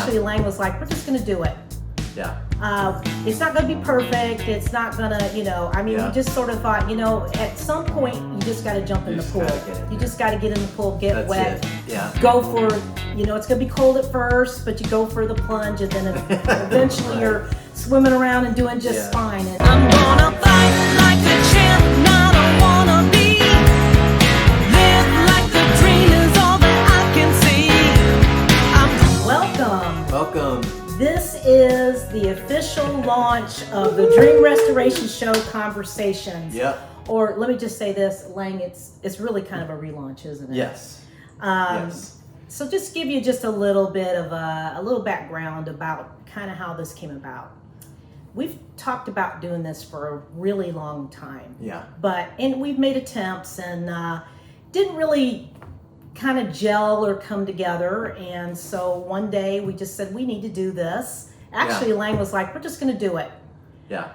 Actually, Lang was like, we're just going to do it. Yeah. It's not going to be perfect. It's not going to, we just sort of thought, at some point, you just got to jump in the pool. You just got to get in the pool, get wet. Yeah. Go for, it's going to be cold at first, but you go for the plunge, and then eventually you're swimming around and doing just fine. And I'm gonna fight like a champ, not a wannabe. Live like the dream is all that I can see. Welcome. This is the official launch of the Dream Restoration Show Conversations. Yep. Or let me just say this, Lang, it's really kind of a relaunch, isn't it? Yes. So just give you just a little bit of a little background about kind of how this came about. We've talked about doing this for a really long time. Yeah. And we've made attempts and didn't really kind of gel or come together. And so one day we just said, we need to do this. Actually, Lang was like, we're just going to do it. Yeah.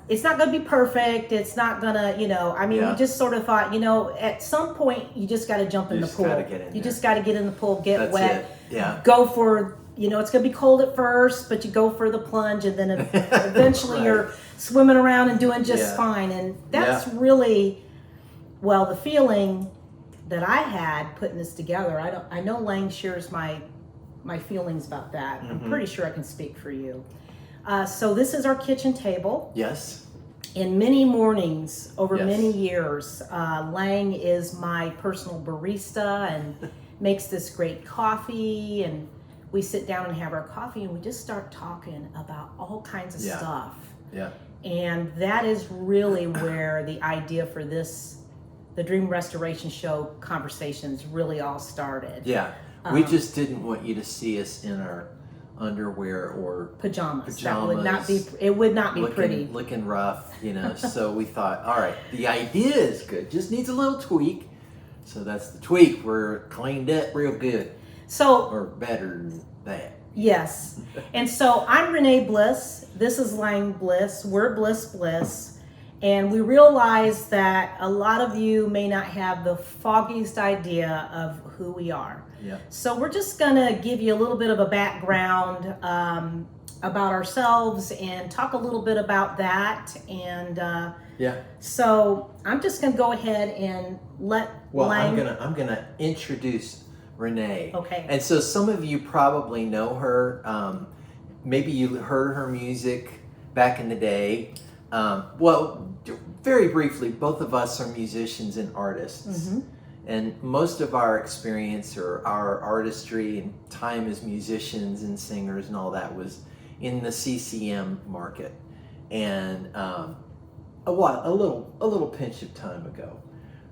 It's not going to be perfect. It's not going to, we just sort of thought, at some point you just got to jump in the pool. You just got to get in the pool, get wet. Yeah. Go for, it's going to be cold at first, but you go for the plunge, and then eventually you're swimming around and doing just fine. And that's really, the feeling that I had putting this together. I know Lang shares my feelings about that. Mm-hmm. I'm pretty sure I can speak for you. So this is our kitchen table. Yes. In many mornings over many years, Lang is my personal barista and makes this great coffee, and we sit down and have our coffee and we just start talking about all kinds of stuff. Yeah. And that is really where the idea for the Dream Restoration Show Conversations really all started. Yeah. We just didn't want you to see us in our underwear or pajamas. That would not be, it would not be pretty. Looking rough, so we thought, all right, the idea is good, just needs a little tweak. So that's the tweak. We're cleaned up real good. Or better than that. Yes. And so I'm Renee Bliss. This is Lang Bliss. We're BlissBliss. And we realize that a lot of you may not have the foggiest idea of who we are. Yeah. So we're just going to give you a little bit of a background about ourselves and talk a little bit about that. And so I'm just going to go ahead and let Lang... I'm gonna introduce Renee. Okay. And so some of you probably know her. Maybe you heard her music back in the day. Very briefly, both of us are musicians and artists. Mm-hmm. And most of our experience or our artistry and time as musicians and singers and all that was in the CCM market. And a little pinch of time ago.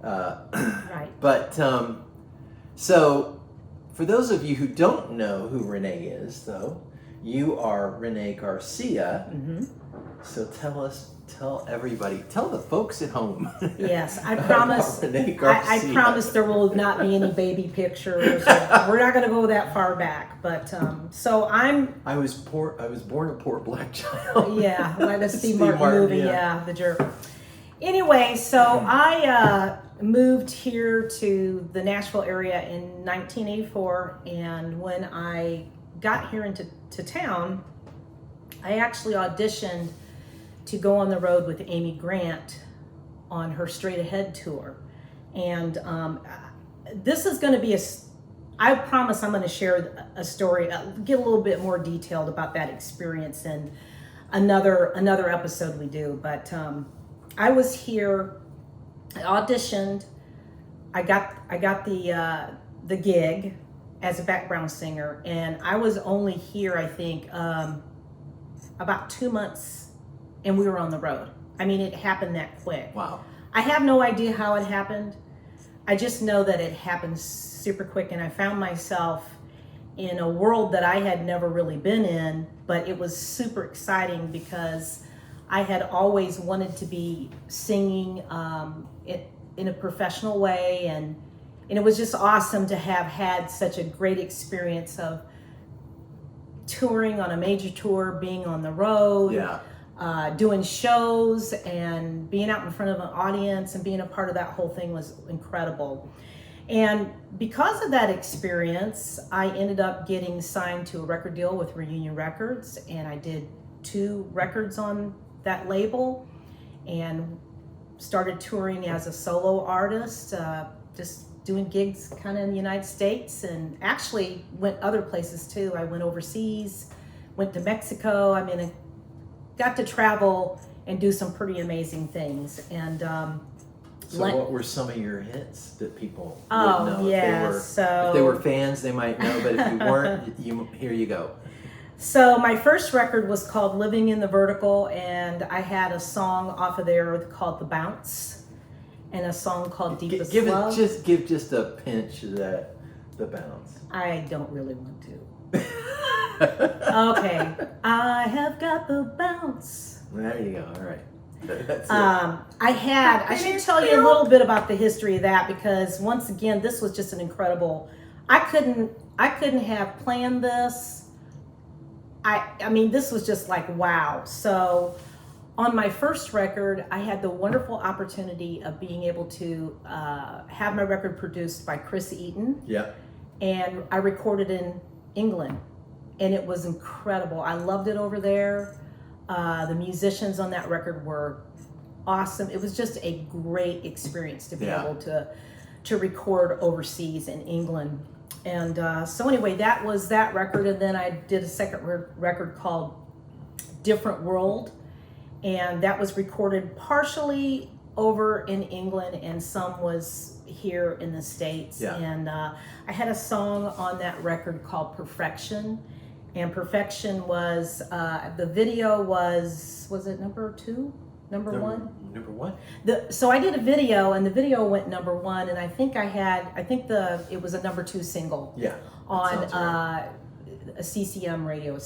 Right. But so for those of you who don't know who Renee is, though, you are Renee Garcia. Mm-hmm. So tell everybody, tell the folks at home. Yes, I promise. Renee Garcia. I promise there will not be any baby pictures. We're not going to go that far back. But so I was born a poor black child. Yeah, like the Steve Martin movie. Yeah, the jerk. Anyway, so I moved here to the Nashville area in 1984, and when I got here into town, I actually auditioned to go on the road with Amy Grant on her Straight Ahead tour. And this is going to be I promise I'm going to share a story, get a little bit more detailed about that experience in another episode we do. But I was here, I auditioned, I got the gig as a background singer, and I was only here, I think, about 2 months, and we were on the road. I mean, it happened that quick. Wow. I have no idea how it happened. I just know that it happened super quick, and I found myself in a world that I had never really been in, but it was super exciting because I had always wanted to be singing in a professional way, and it was just awesome to have had such a great experience of touring on a major tour, being on the road, doing shows, and being out in front of an audience and being a part of that whole thing was incredible. And because of that experience, I ended up getting signed to a record deal with Reunion Records, and I did 2 records on that label and started touring as a solo artist, just doing gigs kind of in the United States, and actually went other places too. I went overseas, went to Mexico. I mean, I got to travel and do some pretty amazing things. And so what were some of your hits that people would oh know? yeah, If they were fans, they might know, but if you weren't, here you go. So my first record was called Living in the Vertical, and I had a song off of there called The Bounce, and a song called Deepest Love. Give just a pinch of that, The Bounce. I don't really want to. Okay. I have got the bounce. There you go. All right. That's it. I should tell you a little bit about the history of that, because once again, this was just an incredible, I couldn't have planned this. I mean, this was just like, wow. So on my first record, I had the wonderful opportunity of being able to have my record produced by Chris Eaton. Yeah. And I recorded in England, and it was incredible. I loved it over there. The musicians on that record were awesome. It was just a great experience to be able to record overseas in England. And so anyway, that was that record. And then I did a second record called Different World. And that was recorded partially over in England, and some was here in the States. Yeah. And I had a song on that record called Perfection. And Perfection was, the video was it number 2? Number 1? Number 1? So I did a video, and the video went number 1, and I think it was a number 2 single. Yeah. On a CCM radio,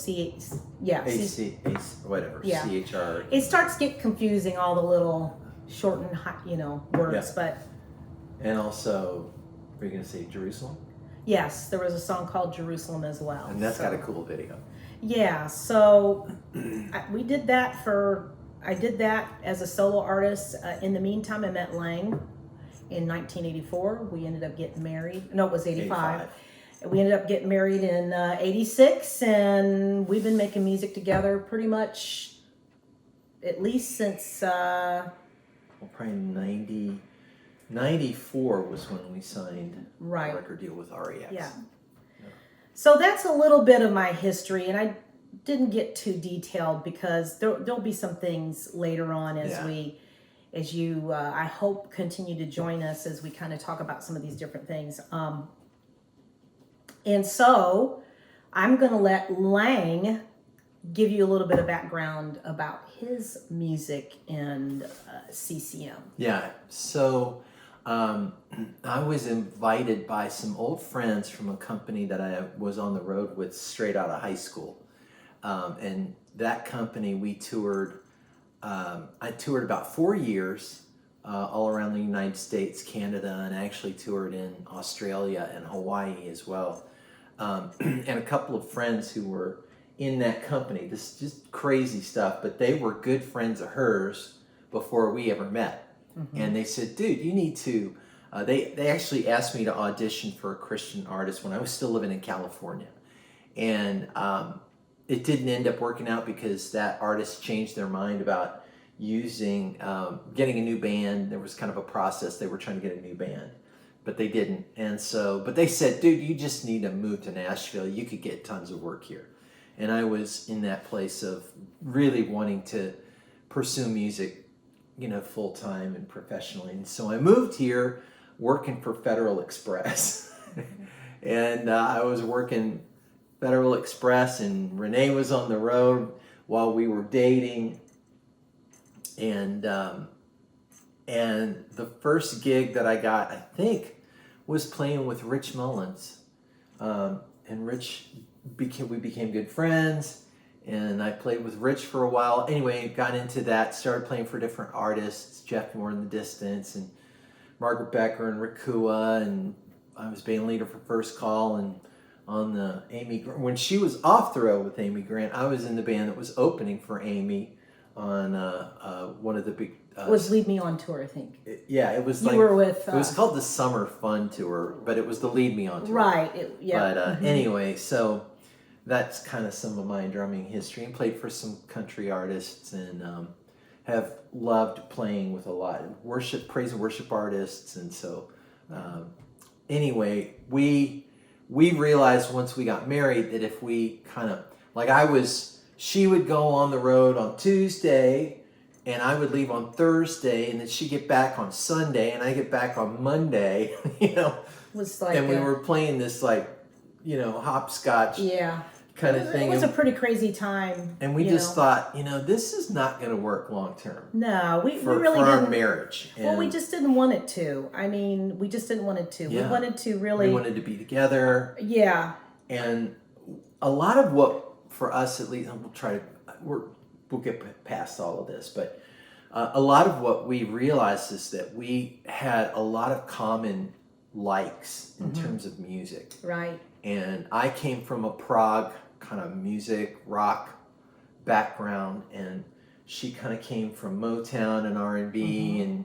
whatever. Yeah. CHR. It starts to get confusing, all the little shortened, words, but. And also, were you going to say Jerusalem? Yes, there was a song called Jerusalem as well. And that's got a cool video. Yeah, so we did that I did that as a solo artist. In the meantime, I met Lang in 1984. We ended up getting married. No, it was 85. We ended up getting married in 86, and we've been making music together pretty much at least since... probably 94 was when we signed a record deal with REX. Yeah. So that's a little bit of my history, and I didn't get too detailed because there'll be some things later on as you, I hope, continue to join us as we kind of talk about some of these different things. And so I'm going to let Lang give you a little bit of background about his music and CCM. Yeah, so I was invited by some old friends from a company that I was on the road with straight out of high school. And that company, we toured, I toured about 4 years all around the United States, Canada, and I actually toured in Australia and Hawaii as well. And a couple of friends who were in that company, this is just crazy stuff, but they were good friends of hers before we ever met. Mm-hmm. And they said, dude, you need to, they actually asked me to audition for a Christian artist when I was still living in California. And it didn't end up working out because that artist changed their mind about using, getting a new band. There was kind of a process. They were trying to get a new band, but they didn't. And so, but they said, dude, you just need to move to Nashville. You could get tons of work here. And I was in that place of really wanting to pursue music, full time and professionally. And so I moved here working for Federal Express. And I was working Federal Express, and Renee was on the road while we were dating. And the first gig that I got, I think, was playing with Rich Mullins. And Rich, we became good friends, and I played with Rich for a while. Anyway, got into that, started playing for different artists, Jeff Moore in the Distance, and Margaret Becker and Rakua, and I was band leader for First Call, and on the Amy, when she was off the road with Amy Grant, I was in the band that was opening for Amy on one of the It was Lead Me On Tour, I think. It was You were with... it was called the Summer Fun Tour, but it was the Lead Me On Tour. Right, yeah. But anyway, so that's kind of some of my drumming history, and played for some country artists, and have loved playing with a lot of praise and worship artists. And so anyway, we realized once we got married that if we kind of, like she would go on the road on Tuesday, and I would leave on Thursday, and then she'd get back on Sunday, and I get back on Monday, you know. It was like, and we were playing this, like, you know, hopscotch kind of thing. It was a pretty crazy time. And we just thought, you know, this is not going to work long term. No, we really for didn't. our marriage. Well, we just didn't want it to. I mean, we just didn't want it to. Yeah. We wanted to really... We wanted to be together. Yeah. And a lot of what, for us at least, and we'll get past all of this, but a lot of what we realized is that we had a lot of common likes in terms of music. Right. And I came from a prog kind of music, rock background, and she kind of came from Motown and R&B, and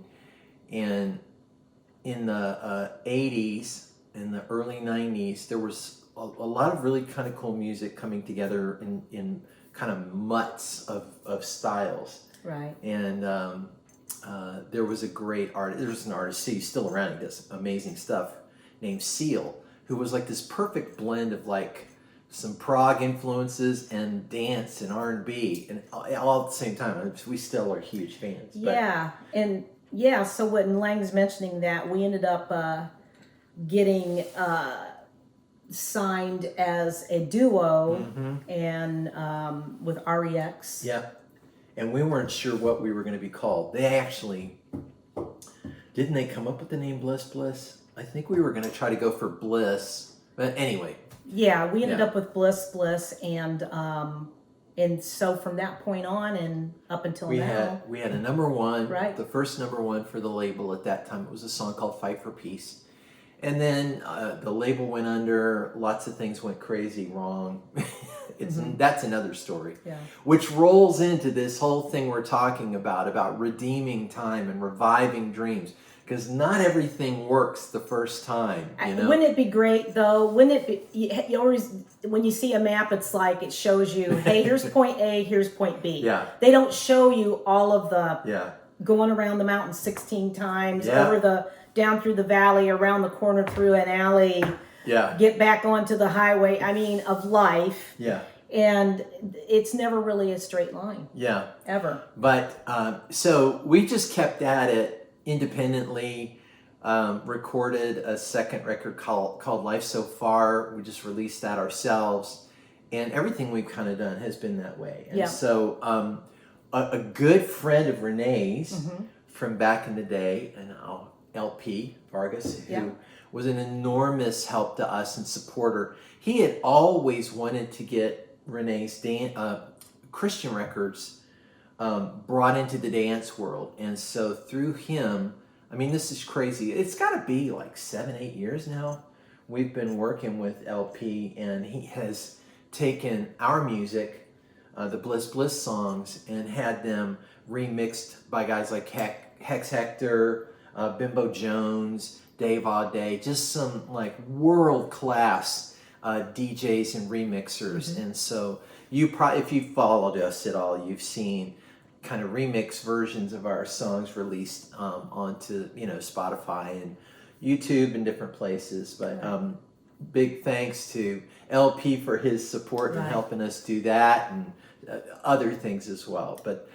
in the 80s, in the early 90s, there was a lot of really kind of cool music coming together in kind of mutts of styles. Right. And there was a great artist, there was an artist, he's still around, he does amazing stuff, named Seal, who was like this perfect blend of like some prog influences and dance and R&B, and all at the same time. We still are huge fans. Yeah, and so when Lang's mentioning that, we ended up getting signed as a duo, and with REX. Yeah, and we weren't sure what we were going to be called. They actually, didn't they come up with the name BlissBliss? I think we were going to try to go for Bliss, but anyway. Yeah, we ended up with BlissBliss, and so from that point on and up until now, we had a number one, right? The first number one for the label at that time. It was a song called "Fight for Peace," and then the label went under. Lots of things went crazy wrong. That's another story, which rolls into this whole thing we're talking about redeeming time and reviving dreams. Because not everything works the first time, you know? Wouldn't it be great, though? Wouldn't it be, you always, when you see a map, it's like it shows you, hey, here's point A, here's point B. Yeah. They don't show you all of the going around the mountain 16 times, down through the valley, around the corner, through an alley, get back onto the highway, of life. Yeah. And it's never really a straight line. Yeah. Ever. But, so we just kept at it independently, recorded a second record called Life So Far. We just released that ourselves, and everything we've kind of done has been that way. And so a good friend of Renee's from back in the day, an LP Vargas, who was an enormous help to us and supporter. He had always wanted to get Renee's Christian records brought into the dance world, and so through him, this is crazy. It's got to be like 7-8 years now. We've been working with LP, and he has taken our music, the BlissBliss songs, and had them remixed by guys like Hex Hector, Bimbo Jones, Dave Auday, just some like world-class DJs and remixers. And so if you followed us at all, you've seen kind of remix versions of our songs released onto Spotify and YouTube and different places. But big thanks to LP for his support and helping us do that, and other things as well. But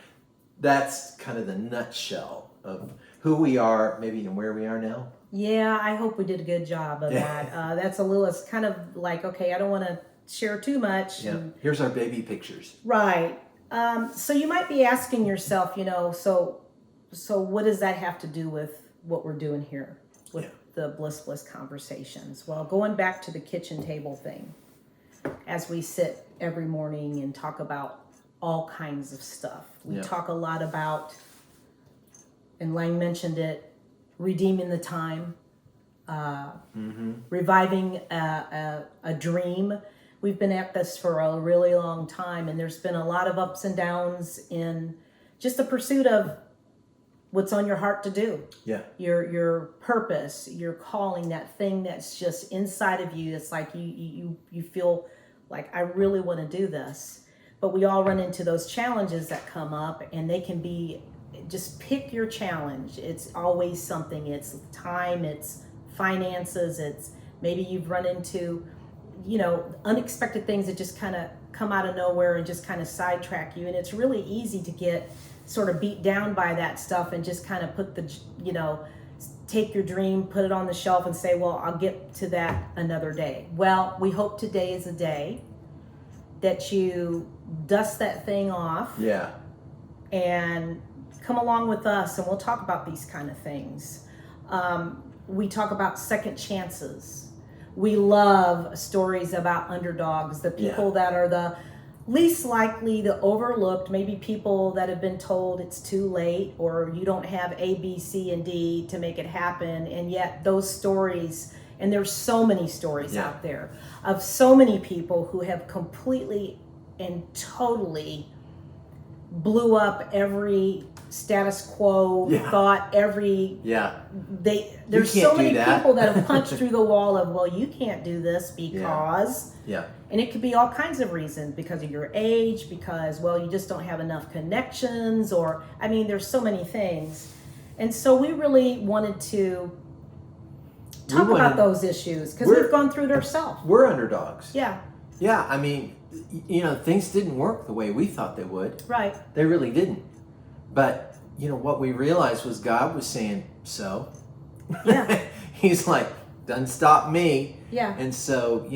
that's kind of the nutshell of who we are, maybe, and where we are now. Yeah, I hope we did a good job of that. That's a little, it's kind of like, okay, I don't want to share too much. Yeah. Here's our baby pictures. Right. So you might be asking yourself, so what does that have to do with what we're doing here with the BlissBliss conversations? Well, going back to the kitchen table thing, as we sit every morning and talk about all kinds of stuff. We talk a lot about, and Lang mentioned it, redeeming the time, reviving a dream. We've been at this for a really long time, and there's been a lot of ups and downs in just the pursuit of what's on your heart to do. Yeah. Your purpose, your calling, that thing that's just inside of you. It's like you feel like, I really want to do this. But we all run into those challenges that come up, and they can be, just pick your challenge. It's always something. It's time, it's finances, it's maybe you've run into, unexpected things that just kind of come out of nowhere and just kind of sidetrack you. And it's really easy to get sort of beat down by that stuff and just kind of put take your dream, put it on the shelf and say, well, I'll get to that another day. Well, we hope today is a day that you dust that thing off. Yeah. And come along with us, and we'll talk about these kind of things. We talk about second chances. We love stories about underdogs, the people that are the least likely, the overlooked, maybe people that have been told it's too late or you don't have A, B, C, and D to make it happen. And yet those stories, and there's so many stories out there of so many people who have completely and totally blew up every status quo thought, there's so many people that have punched through the wall of, well, you can't do this because and it could be all kinds of reasons, because of your age, because, well, you just don't have enough connections, or there's so many things. And so we really wanted to talk about those issues because we've gone through it ourselves. We're underdogs. Yeah, things didn't work the way we thought they would. right. They really didn't. But, what we realized was God was saying, so. Yeah. He's like, doesn't stop me. Yeah. And so,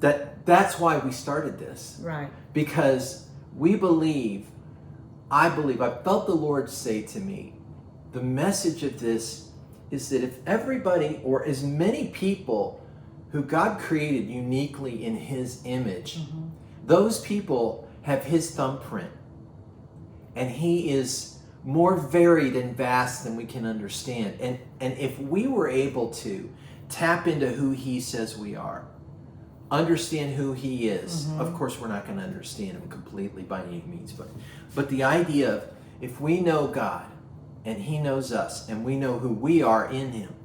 that's why we started this. Right. Because I felt the Lord say to me, the message of this is that if everybody, or as many people who God created uniquely in His image, those people have His thumbprint. And He is more varied and vast than we can understand. And if we were able to tap into who He says we are, understand who He is, of course we're not going to understand Him completely by any means, but the idea of, if we know God and He knows us and we know who we are in Him,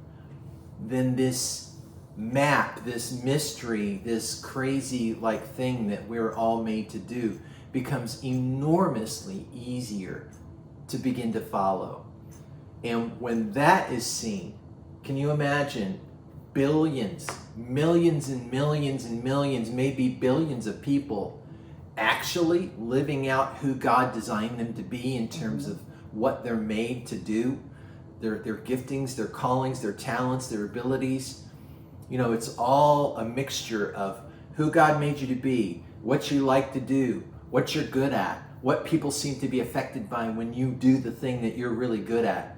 then this map, this mystery, this crazy thing that we're all made to do becomes enormously easier to begin to follow. And when that is seen, can you imagine billions, millions and millions and millions, maybe billions of people actually living out who God designed them to be in terms of what they're made to do, their giftings, their callings, their talents, their abilities? It's all a mixture of who God made you to be, what you like to do, what you're good at, what people seem to be affected by when you do the thing that you're really good at.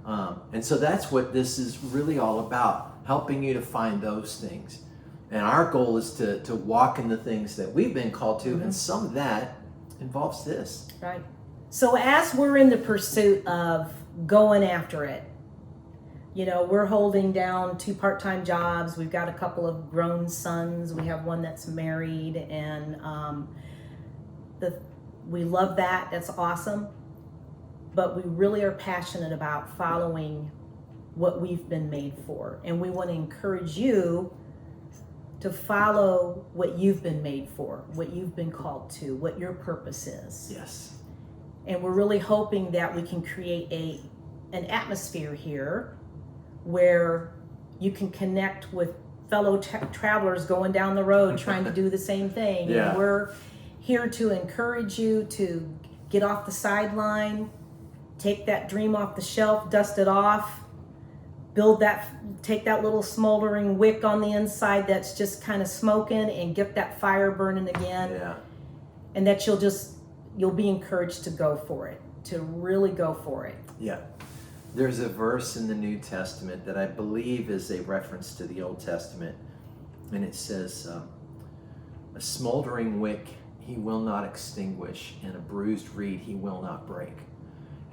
And so that's what this is really all about, helping you to find those things. And our goal is to walk in the things that we've been called to, and some of that involves this. Right. So as we're in the pursuit of going after it, we're holding down 2 part-time jobs. We've got a couple of grown sons. We have one that's married, and we love that. That's awesome. But we really are passionate about following what we've been made for. And we want to encourage you to follow what you've been made for, what you've been called to, what your purpose is. Yes. And we're really hoping that we can create an atmosphere here where you can connect with fellow travelers going down the road trying to do the same thing. Yeah. And we're here to encourage you to get off the sideline, take that dream off the shelf, dust it off, take that little smoldering wick on the inside that's just kind of smoking, and get that fire burning again. Yeah. And that you'll be encouraged to go for it, to really go for it. Yeah. There's a verse in the New Testament that I believe is a reference to the Old Testament, and it says, a smoldering wick He will not extinguish, and a bruised reed He will not break.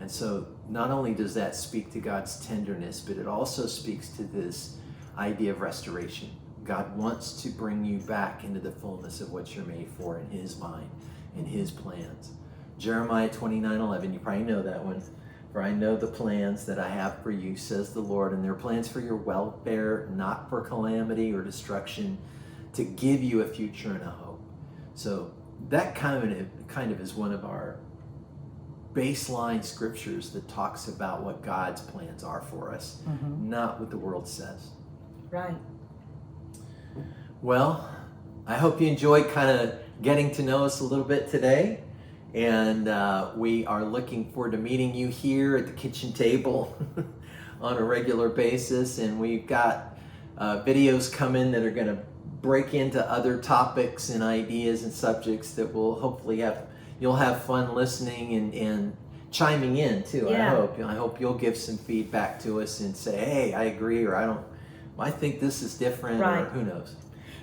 And so not only does that speak to God's tenderness, but it also speaks to this idea of restoration. God wants to bring you back into the fullness of what you're made for in His mind, in His plans. Jeremiah 29:11, you probably know that one. For I know the plans that I have for you, says the Lord, and they're plans for your welfare, not for calamity or destruction, to give you a future and a hope. So that kind of is one of our baseline scriptures that talks about what God's plans are for us, not what the world says. Right. Well, I hope you enjoyed kind of getting to know us a little bit today. And we are looking forward to meeting you here at the kitchen table on a regular basis. And we've got videos coming that are going to break into other topics and ideas and subjects that will hopefully you'll have fun listening and chiming in too. Yeah. I hope you'll give some feedback to us and say, hey, I agree, or I think this is different, right. or who knows.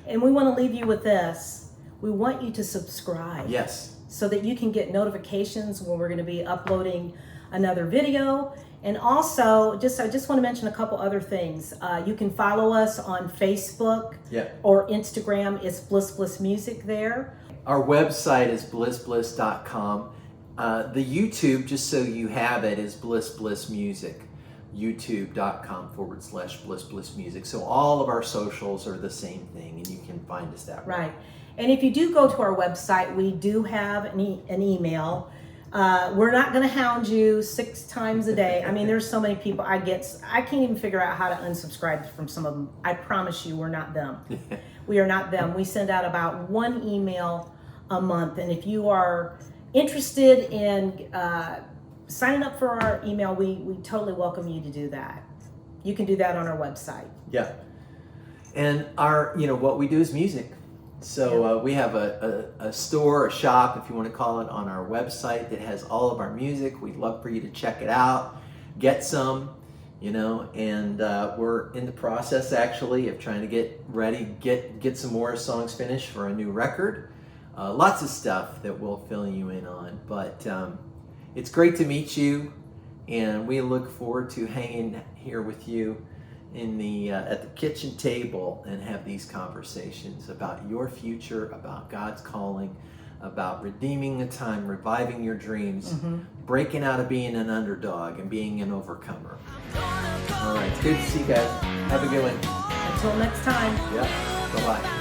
And we want to leave you with this. We want you to subscribe. Yes. So that you can get notifications when we're going to be uploading another video. And also, I just want to mention a couple other things. You can follow us on Facebook or Instagram. It's BlissBlissmusic there. Our website is blissbliss.com. The YouTube, just so you have it, is BlissBlissmusic. youtube.com/BlissBlissmusic. So all of our socials are the same thing, and you can find us that way. Right. And if you do go to our website, we do have an email. We're not going to hound you 6 times a day. I mean, there's so many people I can't even figure out how to unsubscribe from some of them. I promise you, we're not them. We are not them. We send out about 1 email a month. And if you are interested in signing up for our email, we totally welcome you to do that. You can do that on our website. Yeah. And what we do is music. So we have a store, a shop, if you want to call it, on our website that has all of our music. We'd love for you to check it out, get some, and we're in the process actually of trying to get ready, get some more songs finished for a new record. Lots of stuff that we'll fill you in on, but it's great to meet you, and we look forward to hanging here with you at the kitchen table and have these conversations about your future, about God's calling, about redeeming the time, reviving your dreams, breaking out of being an underdog and being an overcomer. All right, it's good to see you guys. Have a good one. Until next time. Yep. Bye-bye.